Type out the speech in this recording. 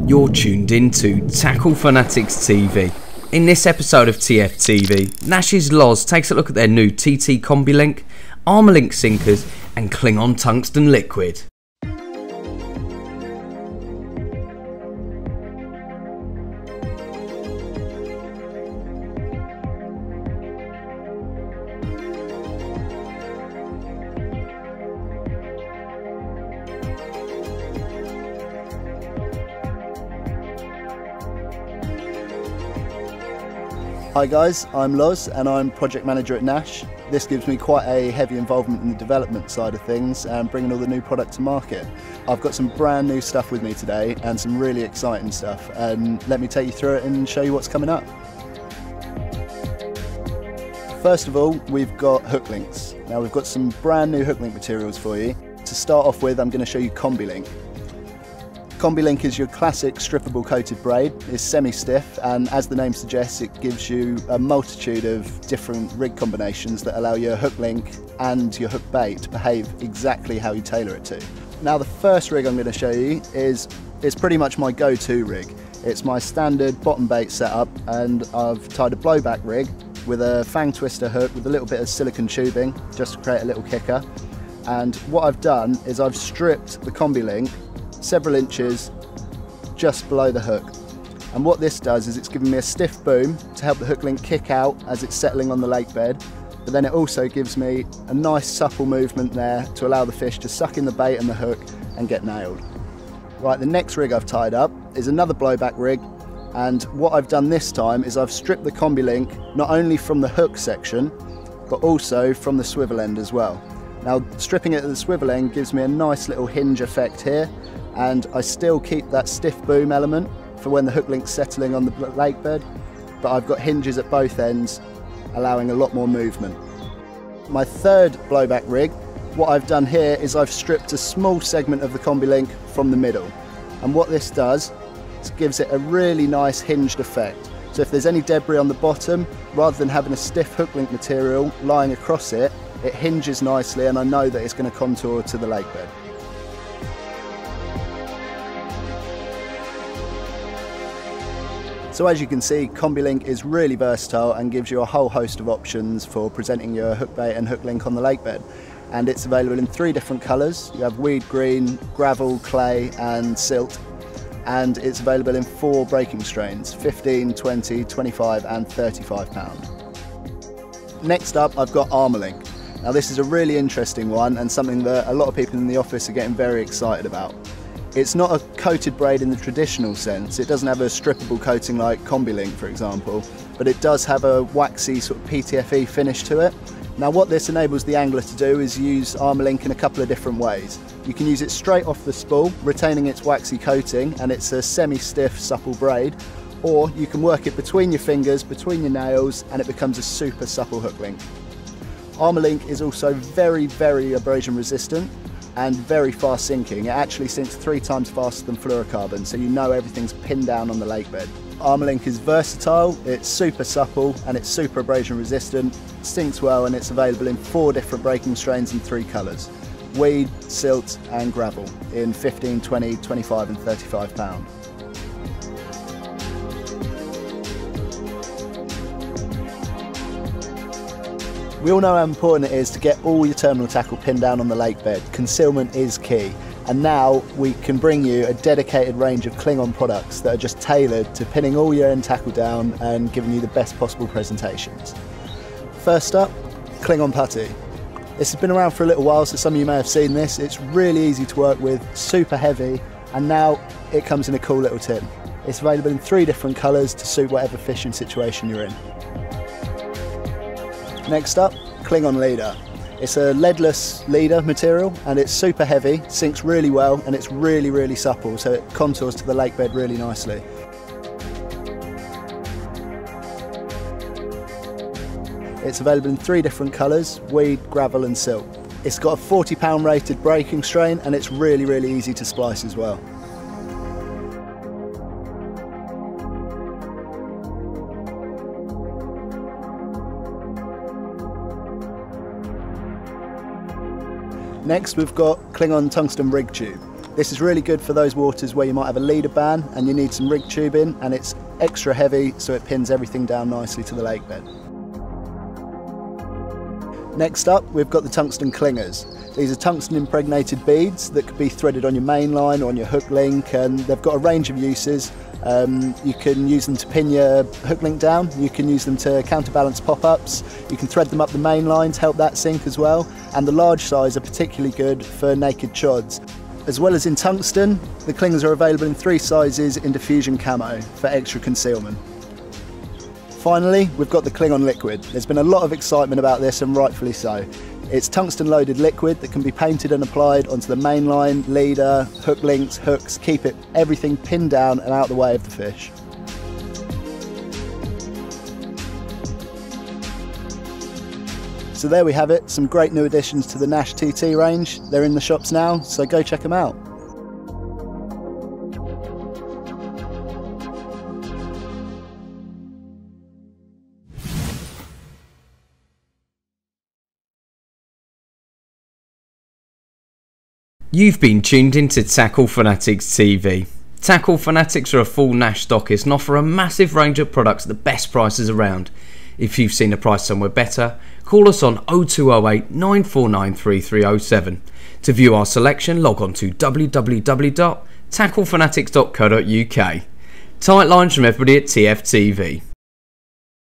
You're tuned into Tackle Fanatics TV. In this episode of TFTV, Nash's Loz takes a look at their new TT Combilink, Armolink sinkers and Klingon Tungsten Liquid. Hi guys, I'm Loz and I'm project manager at Nash. This gives me quite a heavy involvement in the development side of things and bringing all the new product to market. I've got some brand new stuff with me today and some really exciting stuff, and let me take you through it and show you what's coming up. First of all, we've got hooklinks. Now we've got some brand new hooklink materials for you. To start off with, I'm going to show you Combilink. Combilink is your classic strippable coated braid. It's semi-stiff, and as the name suggests, it gives you a multitude of different rig combinations that allow your hook link and your hook bait to behave exactly how you tailor it to. Now the first rig I'm going to show you is pretty much my go-to rig. It's my standard bottom bait setup, and I've tied a blowback rig with a fang twister hook with a little bit of silicone tubing just to create a little kicker. And what I've done is I've stripped the Combilink several inches just below the hook, and what this does is it's giving me a stiff boom to help the hook link kick out as it's settling on the lake bed, but then it also gives me a nice supple movement there to allow the fish to suck in the bait and the hook and get nailed. Right, the next rig I've tied up is another blowback rig, and what I've done this time is I've stripped the Combilink not only from the hook section but also from the swivel end as well. Now stripping it at the swivel end gives me a nice little hinge effect here, and I still keep that stiff boom element for when the hook link's settling on the lake bed, but I've got hinges at both ends allowing a lot more movement. My third blowback rig, what I've done here is I've stripped a small segment of the Combilink from the middle, and what this does is gives it a really nice hinged effect. So if there's any debris on the bottom, rather than having a stiff hook link material lying across it, it hinges nicely, and I know that it's going to contour to the lake bed. So as you can see, Combilink is really versatile and gives you a whole host of options for presenting your hook bait and hook link on the lake bed. And it's available in 3 different colours. You have weed green, gravel, clay and silt. And it's available in 4 breaking strains, 15, 20, 25 and 35 pound. Next up, I've got Armolink. Now this is a really interesting one and something that a lot of people in the office are getting very excited about. It's not a coated braid in the traditional sense. It doesn't have a strippable coating like Combilink, for example, but it does have a waxy sort of PTFE finish to it. Now what this enables the angler to do is use Armolink in a couple of different ways. You can use it straight off the spool, retaining its waxy coating, and it's a semi-stiff, supple braid, or you can work it between your fingers, between your nails, and it becomes a super supple hook link. Armolink is also very, very abrasion resistant and very fast sinking. It actually sinks 3 times faster than fluorocarbon, so you know everything's pinned down on the lake bed. Armolink is versatile, it's super supple and it's super abrasion resistant, sinks well, and it's available in 4 different breaking strains in 3 colours. Weed, silt and gravel in 15, 20, 25 and 35 pound. We all know how important it is to get all your terminal tackle pinned down on the lake bed. Concealment is key, and now we can bring you a dedicated range of Klingon products that are just tailored to pinning all your end tackle down and giving you the best possible presentations. First up, Klingon Putty. This has been around for a little while, so some of you may have seen this. It's really easy to work with, super heavy, and now it comes in a cool little tin. It's available in 3 different colours to suit whatever fishing situation you're in. Next up, Klingon Leader. It's a leadless leader material and it's super heavy, sinks really well, and it's really, really supple, so it contours to the lake bed really nicely. It's available in 3 different colours, weed, gravel and silt. It's got a 40 pound rated breaking strain and it's really, really easy to splice as well. Next we've got Klingon Tungsten Rig Tube. This is really good for those waters where you might have a leader ban and you need some rig tubing, and it's extra heavy so it pins everything down nicely to the lake bed. Next up, we've got the Tungsten Clingers. These are tungsten impregnated beads that could be threaded on your main line or on your hook link, and they've got a range of uses. You can use them to pin your hook link down, you can use them to counterbalance pop-ups, you can thread them up the main line to help that sink as well, and the large size are particularly good for naked chods. As well as in tungsten, the clingers are available in 3 sizes in diffusion camo for extra concealment. Finally, we've got the Tungsten Liquid. There's been a lot of excitement about this, and rightfully so. It's tungsten loaded liquid that can be painted and applied onto the main line, leader, hook links, hooks, keep everything pinned down and out of the way of the fish. So there we have it, some great new additions to the Nash TT range. They're in the shops now, so go check them out. You've been tuned into Tackle Fanatics TV. Tackle Fanatics are a full Nash stockist and offer a massive range of products at the best prices around. If you've seen a price somewhere better, call us on 0208 949 3307. To view our selection, log on to www.tacklefanatics.co.uk. Tight lines from everybody at TFTV.